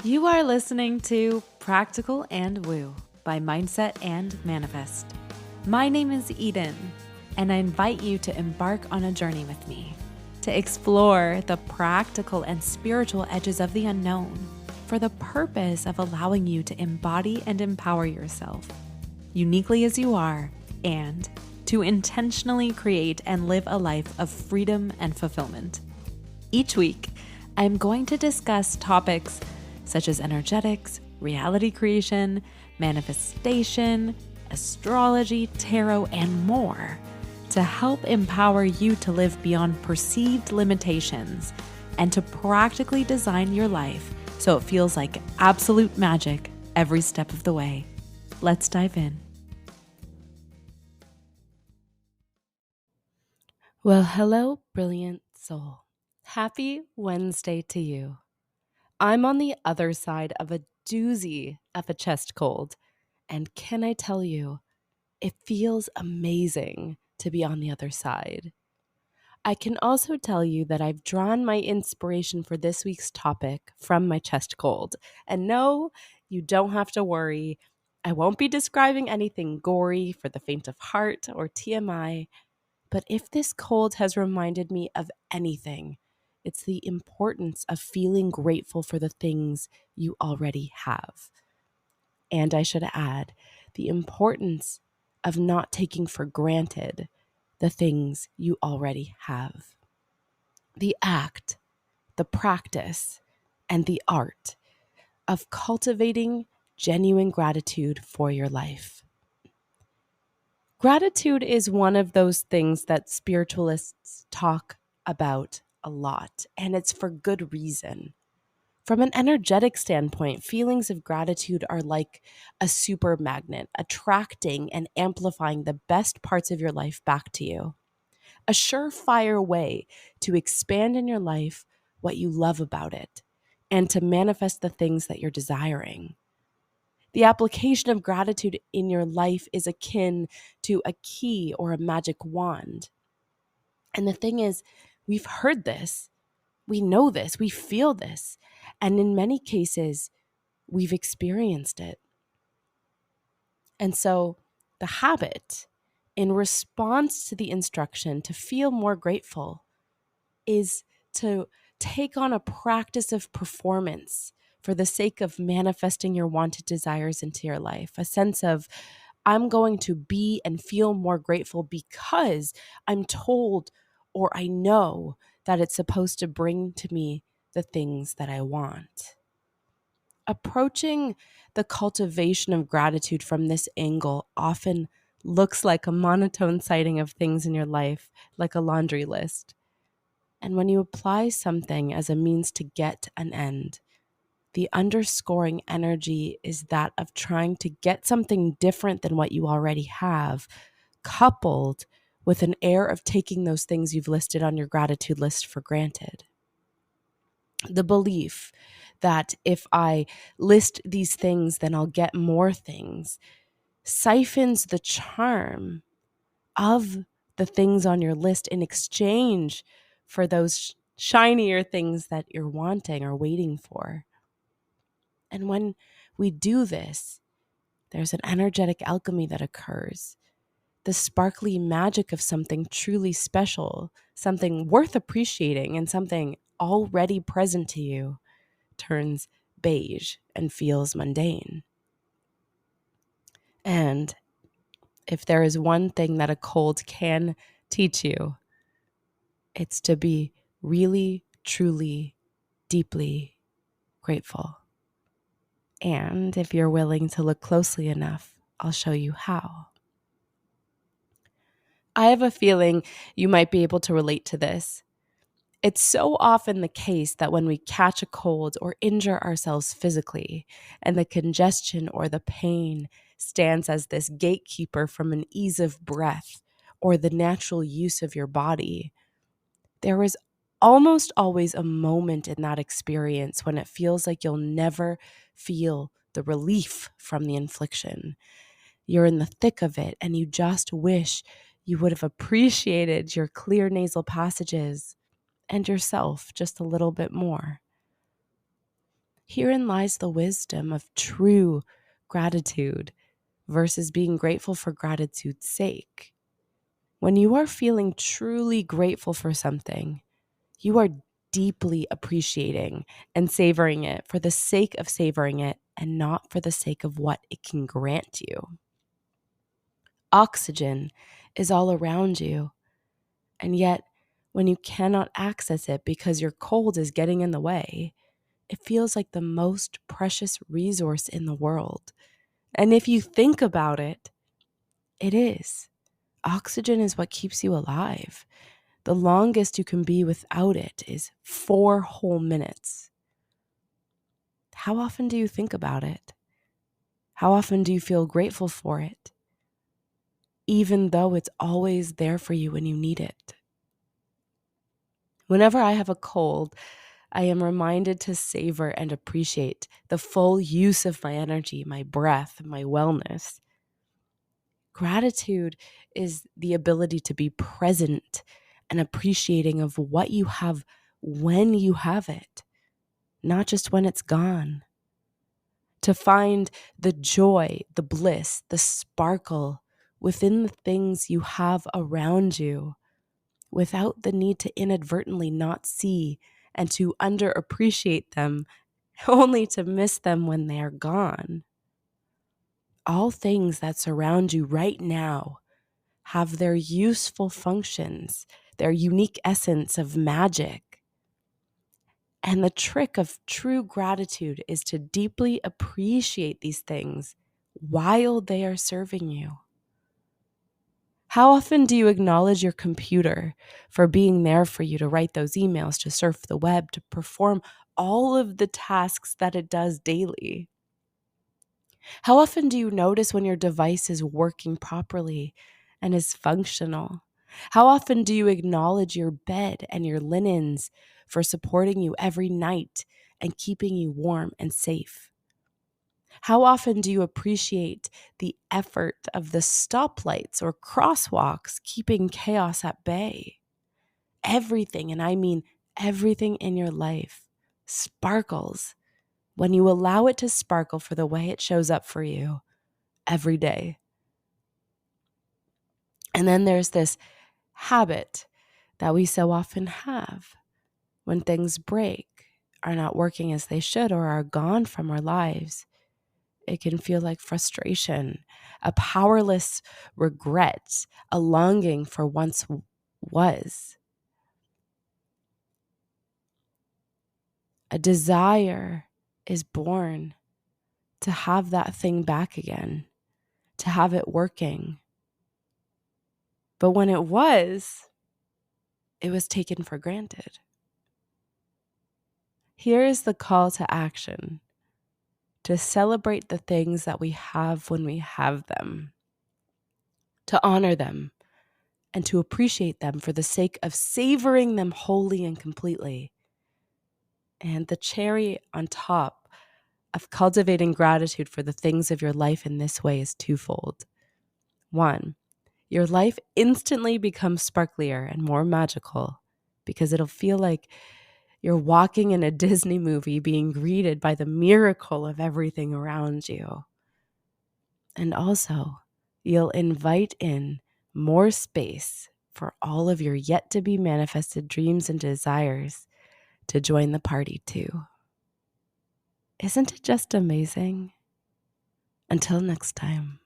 You are listening to Practical and Woo by Mindset and Manifest. My name is Eden, and I invite you to embark on a journey with me to explore the practical and spiritual edges of the unknown for the purpose of allowing you to embody and empower yourself uniquely as you are and to intentionally create and live a life of freedom and fulfillment. Each week, I'm going to discuss topics such as energetics, reality creation, manifestation, astrology, tarot, and more to help empower you to live beyond perceived limitations and to practically design your life so it feels like absolute magic every step of the way. Let's dive in. Well, hello, brilliant soul. Happy Wednesday to you. I'm on the other side of a doozy of a chest cold. And can I tell you, it feels amazing to be on the other side. I can also tell you that I've drawn my inspiration for this week's topic from my chest cold. And no, you don't have to worry. I won't be describing anything gory for the faint of heart or TMI. But if this cold has reminded me of anything, it's the importance of feeling grateful for the things you already have. And I should add, the importance of not taking for granted the things you already have. The act, the practice, and the art of cultivating genuine gratitude for your life. Gratitude is one of those things that spiritualists talk about a lot, and it's for good reason. From an energetic standpoint, feelings of gratitude are like a super magnet, attracting and amplifying the best parts of your life back to you. A surefire way to expand in your life what you love about it and to manifest the things that you're desiring. The application of gratitude in your life is akin to a key or a magic wand. And the thing is, we've heard this, we know this, we feel this, and in many cases, we've experienced it. And so the habit, in response to the instruction to feel more grateful, is to take on a practice of performance for the sake of manifesting your wanted desires into your life. A sense of, I'm going to be and feel more grateful because I'm told or I know that it's supposed to bring to me the things that I want. Approaching the cultivation of gratitude from this angle often looks like a monotone citing of things in your life, like a laundry list. And when you apply something as a means to get an end, the underscoring energy is that of trying to get something different than what you already have, coupled with an air of taking those things you've listed on your gratitude list for granted. The belief that if I list these things, then I'll get more things siphons the charm of the things on your list in exchange for those shinier things that you're wanting or waiting for. And when we do this, there's an energetic alchemy that occurs. The sparkly magic of something truly special, something worth appreciating, and something already present to you turns beige and feels mundane. And if there is one thing that a cold can teach you, it's to be really, truly, deeply grateful. And if you're willing to look closely enough, I'll show you how. I have a feeling you might be able to relate to this. It's so often the case that when we catch a cold or injure ourselves physically, and the congestion or the pain stands as this gatekeeper from an ease of breath or the natural use of your body, there is almost always a moment in that experience when it feels like you'll never feel the relief from the infliction. You're in the thick of it and you just wish you would have appreciated your clear nasal passages and yourself just a little bit more. Herein lies the wisdom of true gratitude versus being grateful for gratitude's sake. When you are feeling truly grateful for something, you are deeply appreciating and savoring it for the sake of savoring it and not for the sake of what it can grant you. Oxygen is all around you, and yet when you cannot access it because your cold is getting in the way, it feels like the most precious resource in the world. And if you think about it, it is. Oxygen is what keeps you alive. The longest you can be without it is 4 whole minutes. How often do you think about it? How often do you feel grateful for it? Even though it's always there for you when you need it. Whenever I have a cold, I am reminded to savor and appreciate the full use of my energy, my breath, my wellness. Gratitude is the ability to be present and appreciating of what you have when you have it, not just when it's gone. To find the joy, the bliss, the sparkle within the things you have around you without the need to inadvertently not see and to underappreciate them, only to miss them when they are gone. All things that surround you right now have their useful functions, their unique essence of magic. And the trick of true gratitude is to deeply appreciate these things while they are serving you. How often do you acknowledge your computer for being there for you to write those emails, to surf the web, to perform all of the tasks that it does daily? How often do you notice when your device is working properly and is functional? How often do you acknowledge your bed and your linens for supporting you every night and keeping you warm and safe? How often do you appreciate the effort of the stoplights or crosswalks keeping chaos at bay? Everything, and I mean everything in your life, sparkles when you allow it to sparkle for the way it shows up for you every day. And then there's this habit that we so often have when things break, are not working as they should, or are gone from our lives. It can feel like frustration, a powerless regret, a longing for once was, a desire is born to have that thing back again, to have it working. But when it was taken for granted. Here is the call to action: to celebrate the things that we have when we have them, to honor them, and to appreciate them for the sake of savoring them wholly and completely. And the cherry on top of cultivating gratitude for the things of your life in this way is twofold. One, your life instantly becomes sparklier and more magical because it'll feel like you're walking in a Disney movie being greeted by the miracle of everything around you. And also, you'll invite in more space for all of your yet to be manifested dreams and desires to join the party too. Isn't it just amazing? Until next time.